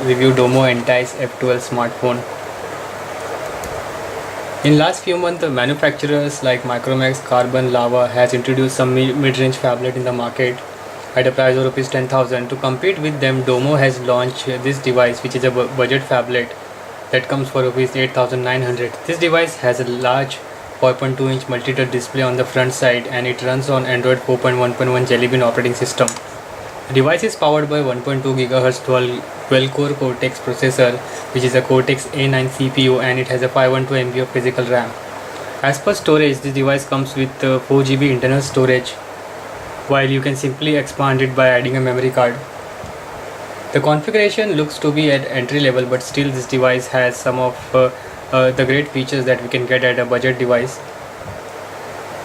review Domo Entice F12 smartphone. In last few months, manufacturers like Micromax, Carbon, Lava has introduced some mid-range phablet in the market at a price of rupees 10,000. To compete with them, Domo has launched this device, which is a budget phablet that comes for rupees 8,900. This device has a large 4.2-inch multi-touch display on the front side, and it runs on Android 4.1.1 Jelly Bean operating system. The device is powered by 1.2 GHz 12-core Cortex processor, which is a Cortex A9 CPU, and it has a 512 MB of physical RAM. As per storage, this device comes with 4 GB internal storage, while you can simply expand it by adding a memory card. The configuration looks to be at entry level, but still this device has some of the great features that we can get at a budget device.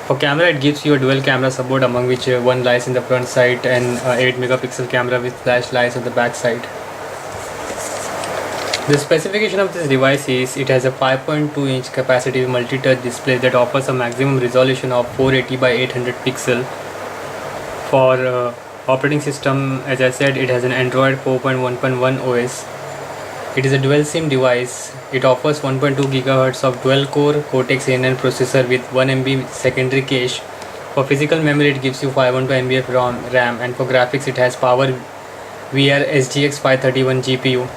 For camera, it gives you a dual camera support, among which one lies in the front side and 8 megapixel camera with flash lights on the back side. The specification of this device is it has a 5.2-inch capacitive multi-touch display that offers a maximum resolution of 480 by 800 pixel. For operating system, as I said, it has an Android 4.1.1 OS. It is a dual SIM device. It offers 1.2 GHz of dual-core Cortex A9 processor with 1 MB secondary cache. For physical memory, it gives you 512 MB of RAM, and for graphics, it has Power VR SGX 531 GPU.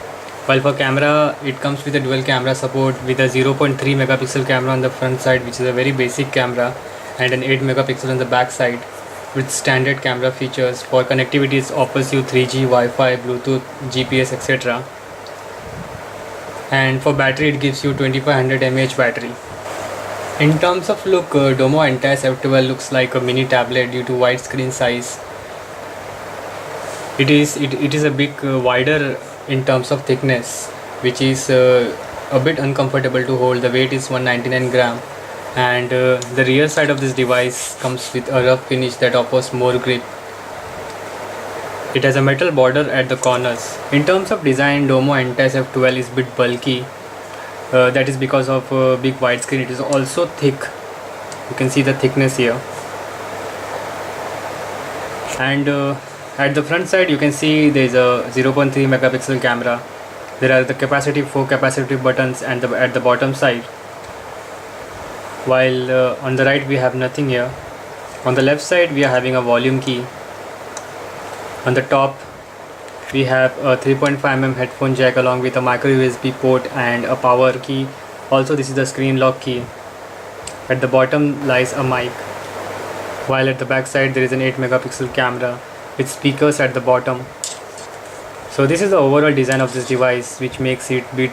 While for camera, it comes with a dual camera support with a 0.3 megapixel camera on the front side, which is a very basic camera, and an 8 megapixel on the back side with standard camera features. For connectivity, it offers you 3G, Wi-Fi, Bluetooth, GPS, etc. And for battery, it gives you 2500 mAh battery. In terms of look, Domo Entice F12 looks like a mini tablet due to wide screen size. It is a bit wider in terms of thickness, which is a bit uncomfortable to hold. The weight is 199 gram, and the rear side of this device comes with a rough finish that offers more grip. It has a metal border at the corners. In terms of design, Domo Entice F12 is a bit bulky. That is because of big widescreen. It is also thick. You can see the thickness here. And at the front side, you can see there is a 0.3 megapixel camera. There are the four capacitive buttons and at the bottom side. While on the right we have nothing here. On the left side we are having a volume key. On the top we have a 3.5mm headphone jack along with a micro USB port and a power key. Also, this is the screen lock key. At the bottom lies a mic, while at the back side there is an 8 megapixel camera with speakers at the bottom. So this is the overall design of this device, which makes it a bit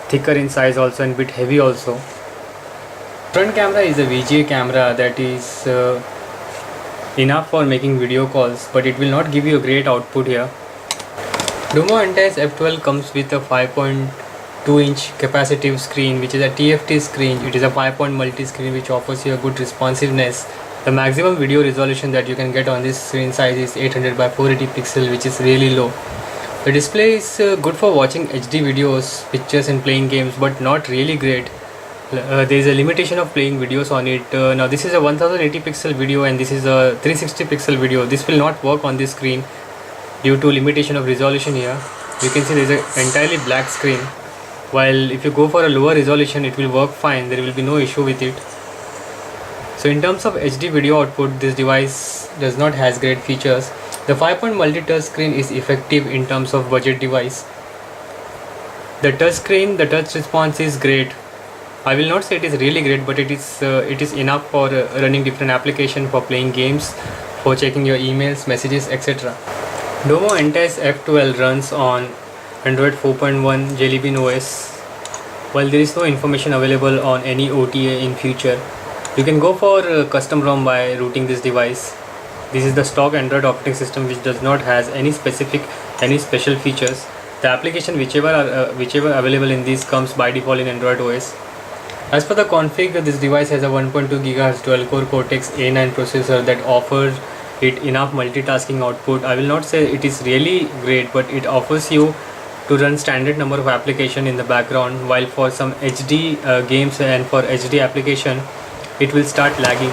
thicker in size also and bit heavy also. Front camera is a VGA camera that is enough for making video calls, but it will not give you a great output here. Domo Entice F12 comes with a 5.2-inch capacitive screen, which is a TFT screen. It is a 5-point multi-screen which offers you a good responsiveness. The maximum video resolution that you can get on this screen size is 800 by 480 pixel, which is really low. The display is good for watching HD videos, pictures and playing games, but not really great. There is a limitation of playing videos on it. Now this is a 1080 pixel video and this is a 360 pixel video. This will not work on this screen due to limitation of resolution here. You can see there is an entirely black screen, while if you go for a lower resolution it will work fine. There will be no issue with it. So in terms of HD video output, this device does not has great features. The 5-point multi-touch screen is effective in terms of budget device. The touch response is great. I will not say it is really great, but it is enough for running different applications, for playing games, for checking your emails, messages, etc. Domo Entice F12 runs on Android 4.1 Jelly Bean OS. While there is no information available on any OTA in future, you can go for custom ROM by rooting this device. This is the stock Android operating system, which does not has any special features. The application whichever available in this comes by default in Android OS. As per the config, this device has a 1.2 GHz dual-core Cortex A9 processor that offers it enough multitasking output. I will not say it is really great, but it offers you to run standard number of application in the background, while for some HD games and for HD application it will start lagging.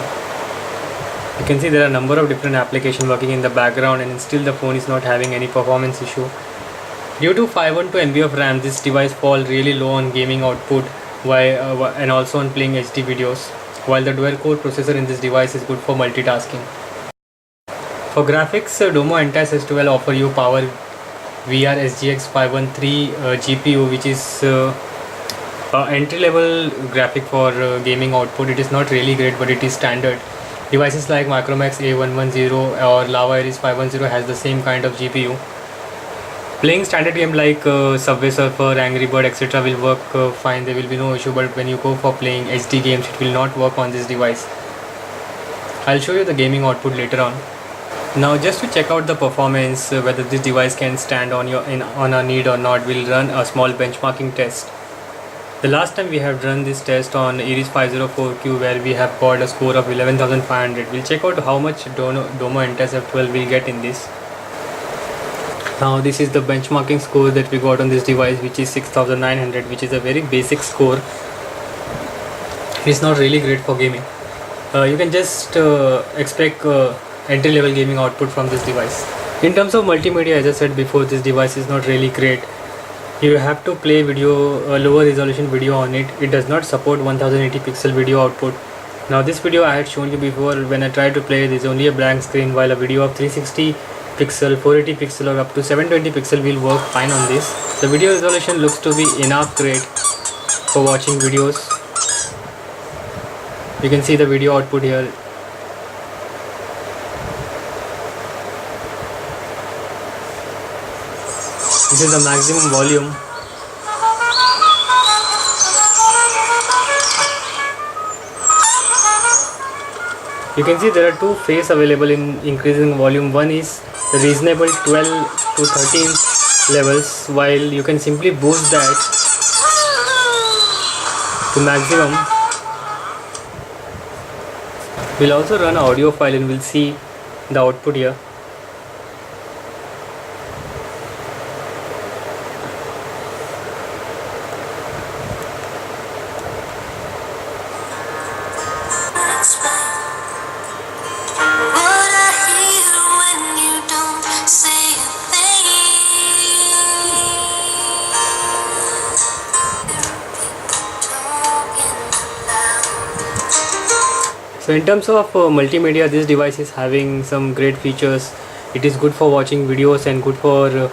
You can see there are a number of different applications working in the background and still the phone is not having any performance issue. Due to 512 MB of RAM, this device falls really low on gaming output and also on playing HD videos, while the dual-core processor in this device is good for multitasking. For graphics, Domo Entei S12 offer you Power VR SGX 513 GPU, which is entry-level graphic for gaming output. It is not really great, but it is standard. Devices like Micromax A110 or Lava Aries 510 has the same kind of GPU. Playing standard game like Subway Surfer, Angry Bird, etc. will work fine. There will be no issue. But when you go for playing HD games, it will not work on this device. I'll show you the gaming output later on. Now, just to check out the performance, whether this device can stand on a need or not, we'll run a small benchmarking test. The last time we have run this test on Aries 504Q, where we have got a score of 11,500. We'll check out how much Domo Entei S12 will get in this. Now this is the benchmarking score that we got on this device, which is 6,900, which is a very basic score. It's not really great for gaming. You can just expect entry level gaming output from this device. In terms of multimedia, as I said before, this device is not really great. You have to play video, lower resolution video on it. It does not support 1080 pixel video output. Now this video I had shown you before, when I tried to play, there is only a blank screen, while a video of 360 pixel, 480 pixel or up to 720 pixel will work fine on this. The video resolution looks to be enough great for watching videos. You can see the video output here. This is the maximum volume. You can see there are two phases available in increasing volume. One is the reasonable 12 to 13 levels, while you can simply boost that to maximum. We'll also run an audio file and we'll see the output here. So in terms of multimedia, this device is having some great features. It is good for watching videos and good for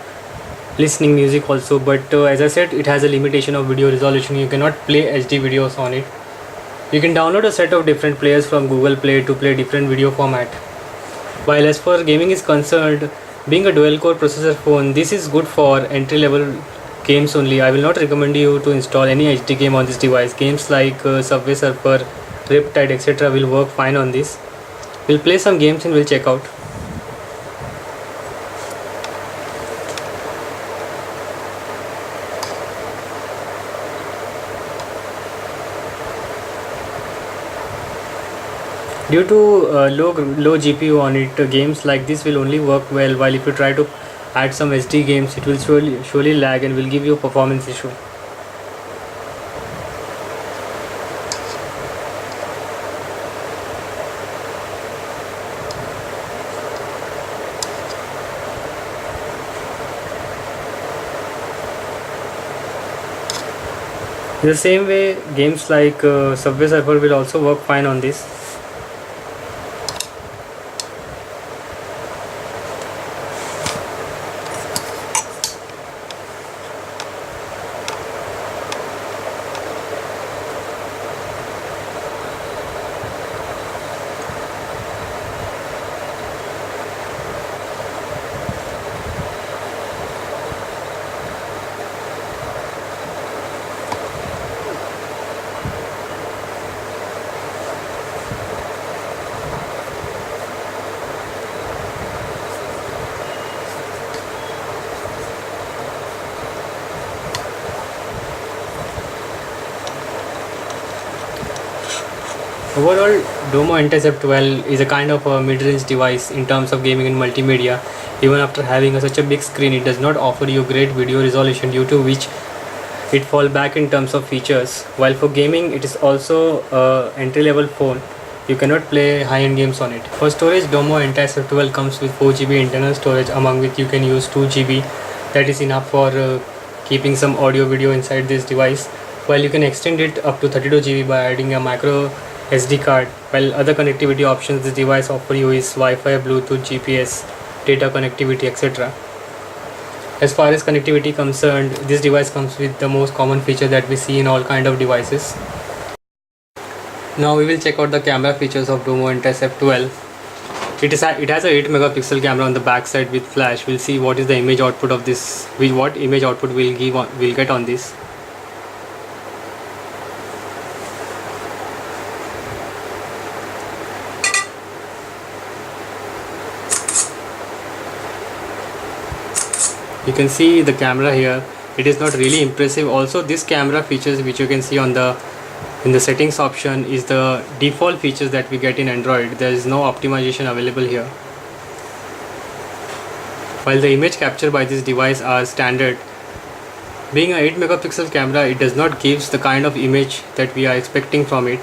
listening music also, but as I said, it has a limitation of video resolution. You cannot play HD videos on it. You can download a set of different players from Google Play to play different video format. While as for gaming is concerned, being a dual core processor phone, this is good for entry level games only. I will not recommend you to install any HD game on this device. Games like Subway Surfer, Riptide, etc. will work fine on this. We'll play some games and we'll check out. Due to low GPU on it, games like this will only work well, while if you try to add some SD games, it will surely lag and will give you a performance issue. In the same way, games like Subway Surfer will also work fine on this. Overall, Domo Entei S12 is a kind of a mid-range device in terms of gaming and multimedia. Even after having such a big screen, it does not offer you great video resolution, due to which it falls back in terms of features. While for gaming, it is also an entry-level phone. You cannot play high-end games on it. For storage, Domo Entei S12 comes with 4GB internal storage, among which you can use 2GB that is enough for keeping some audio video inside this device, while you can extend it up to 32 GB by adding a micro SD card. While other connectivity options this device offer you is Wi-Fi, Bluetooth, GPS, data connectivity, etc. As far as connectivity concerned, this device comes with the most common feature that we see in all kind of devices. Now we will check out the camera features of Domo N-Test F12. It has a 8 megapixel camera on the back side with flash. We'll see what is the image output of this. What image output we'll get on this. You can see the camera here. It is not really impressive. Also, this camera features which you can see on the in the settings option is the default features that we get in Android. There is no optimization available here. While the image captured by this device are standard, being a 8 megapixel camera, it does not give the kind of image that we are expecting from it.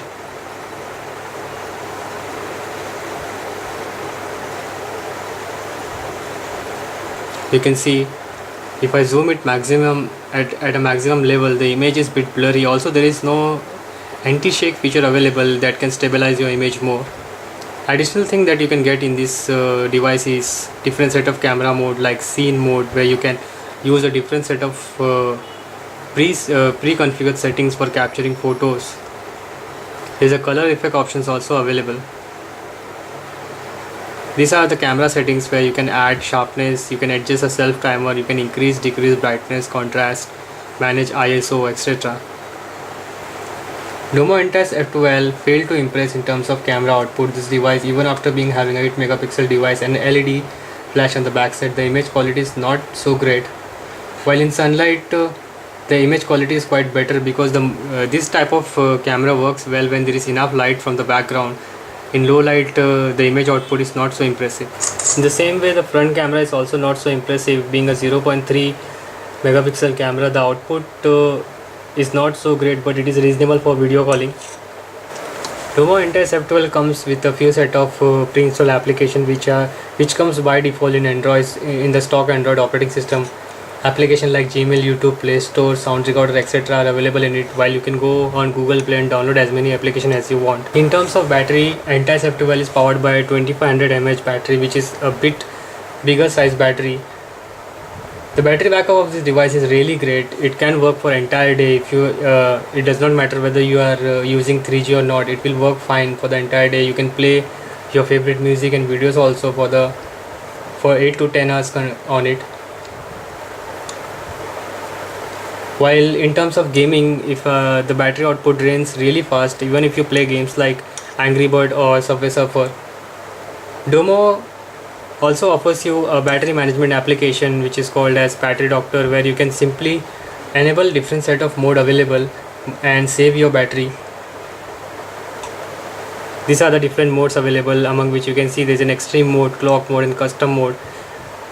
You can see if I zoom it maximum at a maximum level, the image is a bit blurry. Also, there is no anti-shake feature available that can stabilize your image more. Additional thing that you can get in this device is different set of camera mode, like scene mode, where you can use a different set of pre-configured settings for capturing photos. There's a color effect options also available. These are the camera settings where you can add sharpness, you can adjust a self timer, you can increase, decrease brightness, contrast, manage ISO, etc. Domo N-Test F12 failed to impress in terms of camera output. This device, even after having a 8 megapixel device and LED flash on the backside, the image quality is not so great. While in sunlight, the image quality is quite better because this type of camera works well when there is enough light from the background. In low light, the image output is not so impressive. In the same way, the front camera is also not so impressive. Being a 0.3 megapixel camera, the output is not so great, but it is reasonable for video calling. Domo N-Test F12 comes with a few set of pre-installed application which comes by default in Android in the stock Android operating system. Application like Gmail, YouTube, Play Store, Sound Recorder, etc. are available in it, while you can go on Google Play and download as many applications as you want. In terms of battery, N-Test F12 is powered by a 2500 mAh battery, which is a bit bigger size battery. The battery backup of this device is really great. It can work for entire day. If you, it does not matter whether you are using 3G or not. It will work fine for the entire day. You can play your favorite music and videos also for 8 to 10 hours on it. While in terms of gaming, if the battery output drains really fast, even if you play games like Angry Bird or Subway Surfer. Domo also offers you a battery management application which is called as Battery Doctor, where you can simply enable different set of mode available and save your battery. These are the different modes available, among which you can see there's an extreme mode, clock mode and custom mode.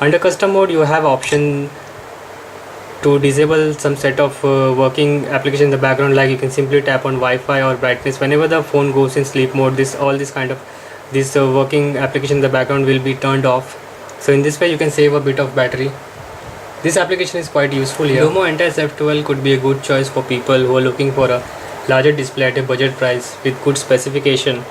Under custom mode you have option to disable some set of working application in the background, like you can simply tap on Wi-Fi or brightness. Whenever the phone goes in sleep mode, this working application in the background will be turned off. So in this way you can save a bit of battery. This application is quite useful here. Domo N-Test F12 could be a good choice for people who are looking for a larger display at a budget price with good specification.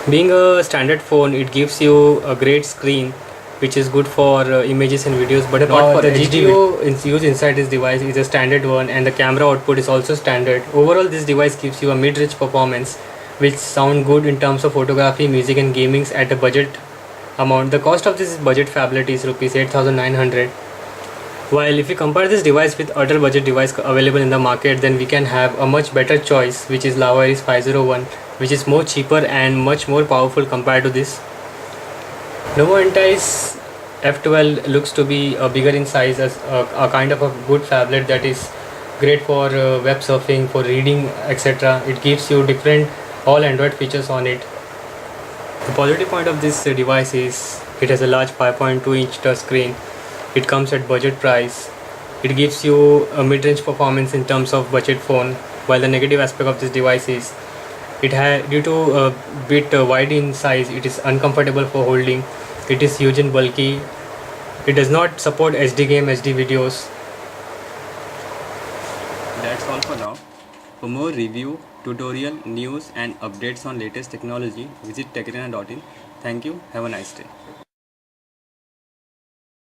Being a standard phone, it gives you a great screen which is good for images and videos, but not for the GPU used inside this device is a standard one, and the camera output is also standard. Overall, this device gives you a mid-range performance which sound good in terms of photography, music and gaming at a budget amount. The cost of this budget phablet is rupees 8,900. While if you compare this device with other budget device available in the market, then we can have a much better choice, which is Lava Aries 501, which is more cheaper and much more powerful compared to this. Domo N-Test F12 looks to be bigger in size, as a kind of a good phablet that is great for web surfing, for reading, etc. It gives you different all Android features on it. The positive point of this device is it has a large 5.2-inch touch screen. It comes at budget price. It gives you a mid-range performance in terms of budget phone. While the negative aspect of this device is due to a bit wide in size, it is uncomfortable for holding. It is huge and bulky. It does not support HD game, HD videos. That's all for now. For more review, tutorial, news and updates on latest technology, visit techarena.in. Thank you. Have a nice day.